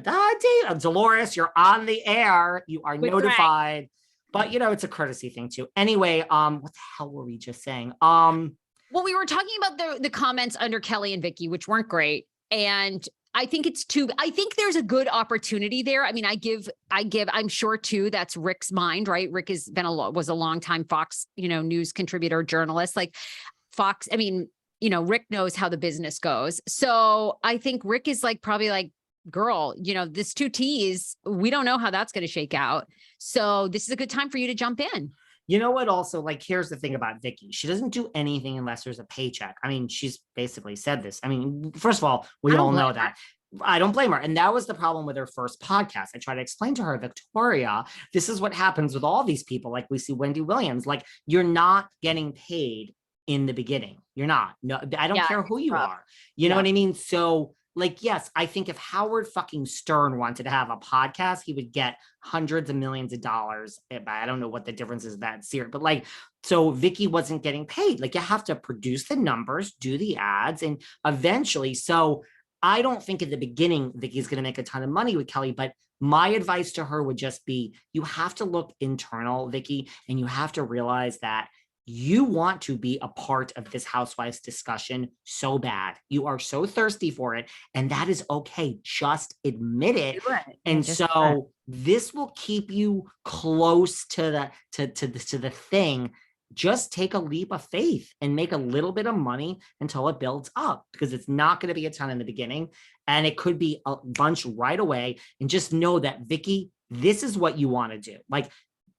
Dolores, you're on the air. You are notified. But it's a courtesy thing too. Anyway, what the hell were we just saying? Well, we were talking about the comments under Kelly and Vicky, which weren't great. And I think I think there's a good opportunity there. I mean, I'm sure too, that's Rick's mind, right? Rick was a longtime Fox, news contributor, journalist, like Fox. I mean, Rick knows how the business goes. So I think Rick is probably like, girl, this 2 T's, we don't know how that's going to shake out. So this is a good time for you to jump in. You know what? Also, here's the thing about Vicky. She doesn't do anything unless there's a paycheck. I mean, she's basically said this. I mean, first of all, we all know that. I don't blame her. And that was the problem with her first podcast. I try to explain to her, Victoria, this is what happens with all these people. Like we see Wendy Williams, you're not getting paid in the beginning. You're not. No, I don't care who you are. You know what I mean? So yes, I think if Howard fucking Stern wanted to have a podcast, he would get hundreds of millions of dollars. I don't know what the difference is that serious, but so Vicky wasn't getting paid. You have to produce the numbers, do the ads, and eventually. So I don't think at the beginning Vicky's going to make a ton of money with Kelly, but my advice to her would just be, you have to look internal, Vicky, and you have to realize that you want to be a part of this housewives discussion so bad. You are so thirsty for it. And that is okay. Just admit it. And so this will keep you close to the thing. Just take a leap of faith and make a little bit of money until it builds up, because it's not going to be a ton in the beginning. And it could be a bunch right away. And just know that, Vicky, this is what you want to do.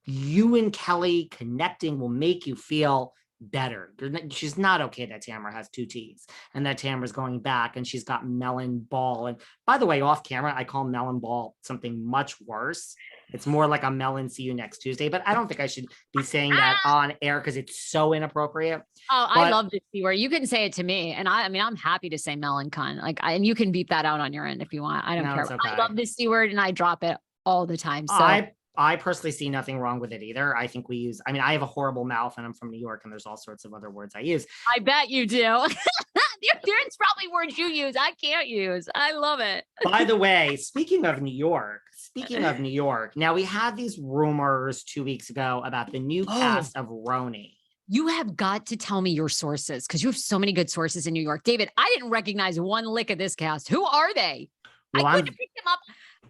You and Kelly connecting will make you feel better. She's not okay that Tamara has 2 T's and that Tamara's going back and she's got melon ball. And by the way, off camera, I call melon ball something much worse. It's more like a melon see you next Tuesday, but I don't think I should be saying that on air because it's so inappropriate. Oh, I love to see where you can say it to me. And I mean, I'm happy to say melon con, and you can beat that out on your end if you want. I don't care. Okay. I love the C word and I drop it all the time. So I personally see nothing wrong with it either. I think I have a horrible mouth and I'm from New York and there's all sorts of other words I use. I bet you do. There's probably words you use I can't use. I love it. By the way, speaking of New York, now we had these rumors 2 weeks ago about the new cast of RHONY. You have got to tell me your sources, because you have so many good sources in New York. David, I didn't recognize one lick of this cast. Who are they? Well, I couldn't pick them up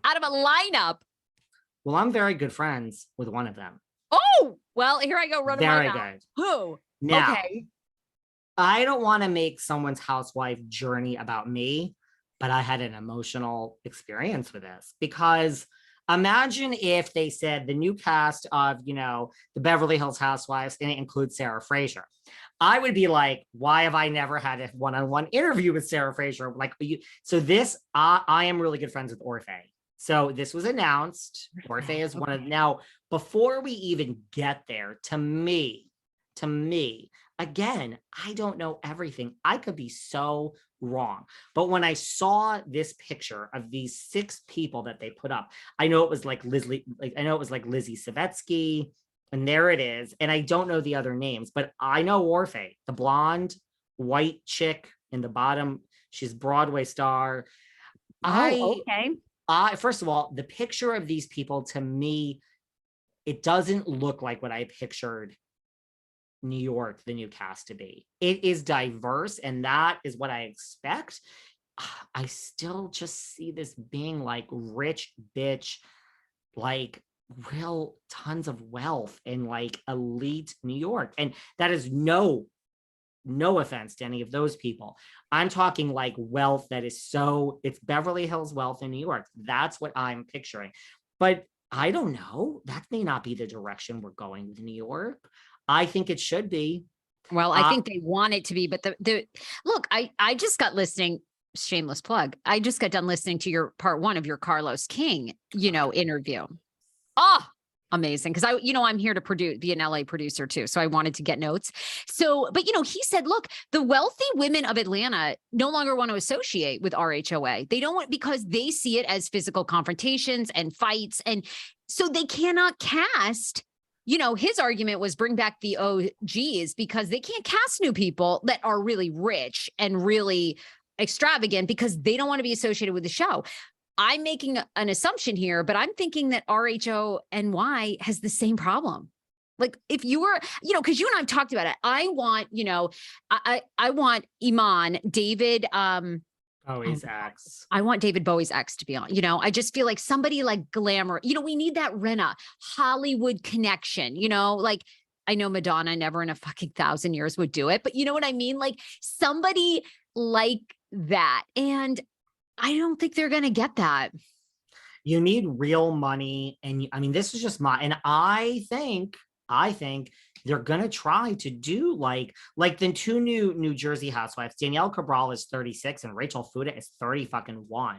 out of a lineup. Well, I'm very good friends with one of them. Oh, well, here I go. Very good. Who? Now, okay. I don't want to make someone's housewife journey about me, but I had an emotional experience with this, because imagine if they said the new cast of, the Beverly Hills Housewives, and it includes Sarah Fraser. I would be like, why have I never had a one-on-one interview with Sarah Fraser? So this, I am really good friends with Orfeh. So this was announced. Orfeh is one of, now, before we even get there, to me, again, I don't know everything. I could be so wrong. But when I saw this picture of these 6 people that they put up, I know it was Lizzie Savetsky, and there it is. And I don't know the other names, but I know Orfeh, the blonde, white chick in the bottom. She's a Broadway star. Okay. First of all, the picture of these people, to me, it doesn't look like what I pictured New York, the new cast, to be. It is diverse, and that is what I expect. I still just see this being rich bitch, real tons of wealth in elite New York. And that is no offense to any of those people. I'm talking wealth that is it's Beverly Hills wealth in New York. That's what I'm picturing. But I don't know. That may not be the direction we're going with New York. I think it should be. Well, I think they want it to be, but look, I just got listening, shameless plug. I just got done listening to your part 1 of your Carlos King, interview. Oh, amazing. Cause I'm here to be an LA producer too. So I wanted to get notes. So, but he said, look, the wealthy women of Atlanta no longer want to associate with RHOA. They don't want, because they see it as physical confrontations and fights. And so they cannot cast, his argument was bring back the OGs, because they can't cast new people that are really rich and really extravagant, because they don't want to be associated with the show. I'm making an assumption here, but I'm thinking that RHONY has the same problem. Like if you were, because you and I've talked about it. I want, I want Iman, David, Bowie's ex. I want David Bowie's ex to be on. I just feel like somebody like glamour. We need that Rinna Hollywood connection. Like I know Madonna never in a fucking 1,000 years would do it, but you know what I mean? Like somebody like that. And I don't think they're going to get that. You need real money. And I mean, this is just and I think they're going to try to do like the two New Jersey housewives. Danielle Cabral is 36 and Rachel Fuda is 30 fucking 1.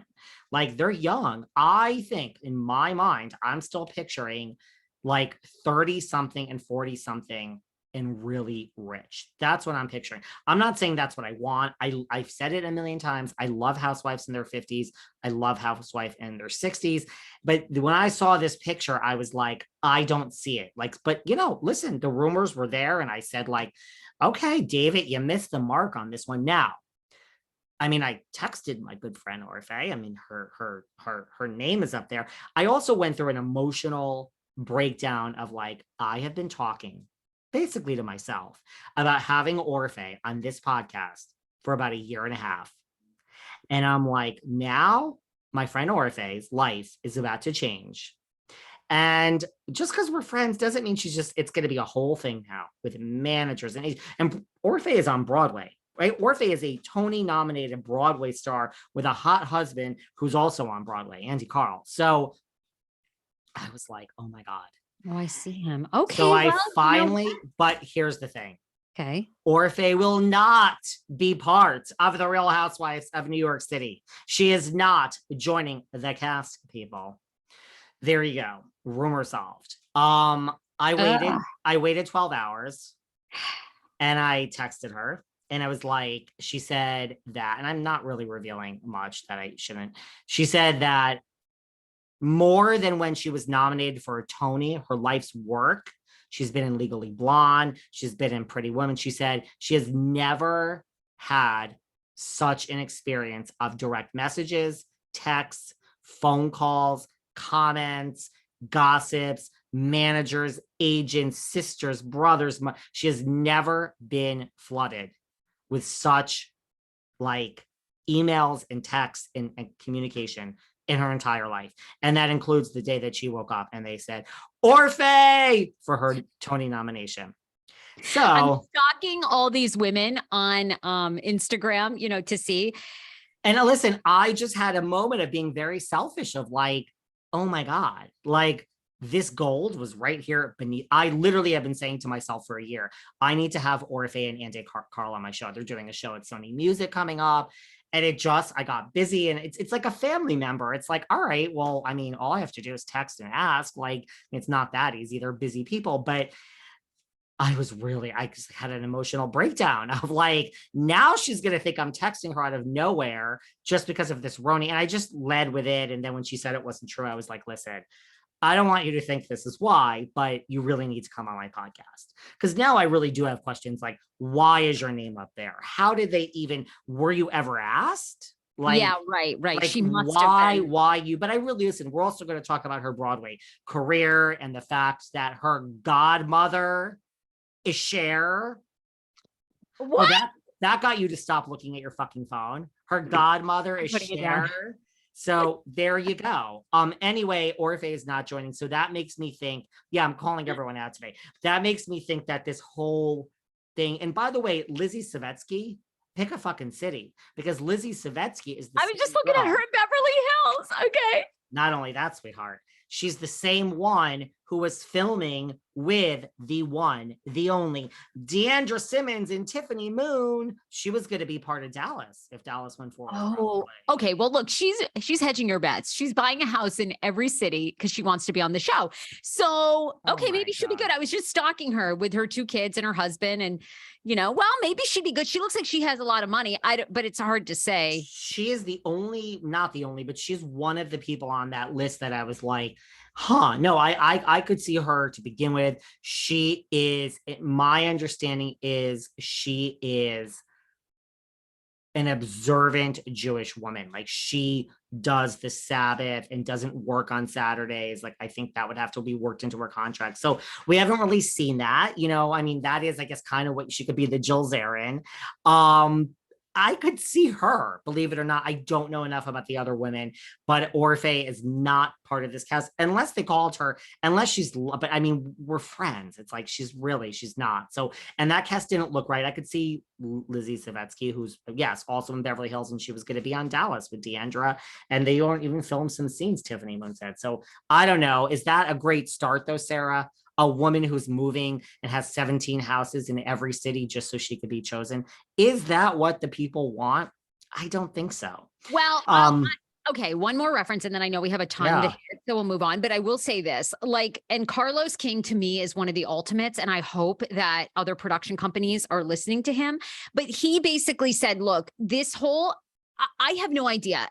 Like they're young. I think in my mind, I'm still picturing like 30 something and 40 something and really rich. That's what I'm picturing. I'm not saying that's what I want. I've said it a million times. I love housewives in their 50s. I love housewife in their 60s. But when I saw this picture, I was like, I don't see it. Like, but listen, the rumors were there. And I said like, okay, David, you missed the mark on this one. Now, I mean, I texted my good friend Orfeh. I mean, her name is up there. I also went through an emotional breakdown of like, I have been talking basically to myself about having Orfeh on this podcast for about 1.5 years. And I'm like, now my friend Orfeh's life is about to change. And just because we're friends doesn't mean it's going to be a whole thing now with managers. And Orfeh is on Broadway, right? Orfeh is a Tony nominated Broadway star with a hot husband who's also on Broadway, Andy Karl. So I was like, oh my God. Oh, I see him. Okay. So I finally, but here's the thing. Okay. Orfeh will not be part of the Real Housewives of New York City. She is not joining the cast, people. There you go. Rumor solved. I waited 12 hours and I texted her and I was like, she said that, and I'm not really revealing much that I shouldn't. She said that more than when she was nominated for a Tony, her life's work. She's been in Legally Blonde. She's been in Pretty Woman. She said she has never had such an experience of direct messages, texts, phone calls, comments, gossips, managers, agents, sisters, brothers. She has never been flooded with such like emails and texts and communication in her entire life. And that includes the day that she woke up and they said, Orfeh for her Tony nomination. So I'm stalking all these women on Instagram, to see. And listen, I just had a moment of being very selfish of like, oh my God, like this gold was right here beneath. I literally have been saying to myself for 1 year, I need to have Orfeh and Andy Karl on my show. They're doing a show at Sony Music coming up. And I got busy and it's like a family member. It's like, all right, well, I mean, all I have to do is text and ask. Like, it's not that easy. They're busy people. But I just had an emotional breakdown of like, now she's going to think I'm texting her out of nowhere just because of this RHONY. And I just led with it. And then when she said it wasn't true, I was like, listen, I don't want you to think this is why, but you really need to come on my podcast. Because now I really do have questions like, why is your name up there? How did they were you ever asked? Like, yeah, right. Like, she must have been. Why you? But I really listen. We're also going to talk about her Broadway career and the fact that her godmother is Cher. What? Oh, that got you to stop looking at your fucking phone. Her godmother is Cher. So there you go. Anyway, Orfeh is not joining. So that makes me think, yeah, I'm calling everyone out today. That makes me think that this whole thing, and by the way, Lizzie Savetsky, pick a fucking city because Lizzie Savetsky is the I was just looking at her in Beverly Hills. Okay. Not only that, sweetheart, she's the same one who was filming with the one, the only Deandra Simmons and Tiffany Moon. She was going to be part of Dallas if Dallas went forward. Oh, okay. Well, look, she's hedging her bets. She's buying a house in every city because she wants to be on the show. So, okay, maybe she'll be good. I was just stalking her with her 2 kids and her husband, and well, maybe she'd be good. She looks like she has a lot of money. But it's hard to say. She is not the only, but she's one of the people on that list that I was like, huh, no, I could see her to begin with. She is, my understanding is she is an observant Jewish woman. Like she does the Sabbath and doesn't work on Saturdays. Like I think that would have to be worked into her contract. So we haven't really seen that, you know, I mean, that is, I guess, kind of what she could be, the Jill Zarin. I could see her, believe it or not. I don't know enough about the other women, but Orfeh is not part of this cast unless they called her, unless she's, but I mean, we're friends. It's like, she's not. So, and that cast didn't look right. I could see Lizzie Savetsky, who's, yes, also in Beverly Hills, and she was going to be on Dallas with Deandra, and they don't even film some scenes, Tiffany Moon said. So I don't know. Is that a great start though, Sarah? A woman who's moving and has 17 houses in every city just so she could be chosen. Is that what the people want? I don't think so. Well, okay, one more reference, and then I know we have a ton to hit, so we'll move on. But I will say this, like, and Carlos King to me is one of the ultimates, and I hope that other production companies are listening to him. But he basically said, look, this whole, I have no idea.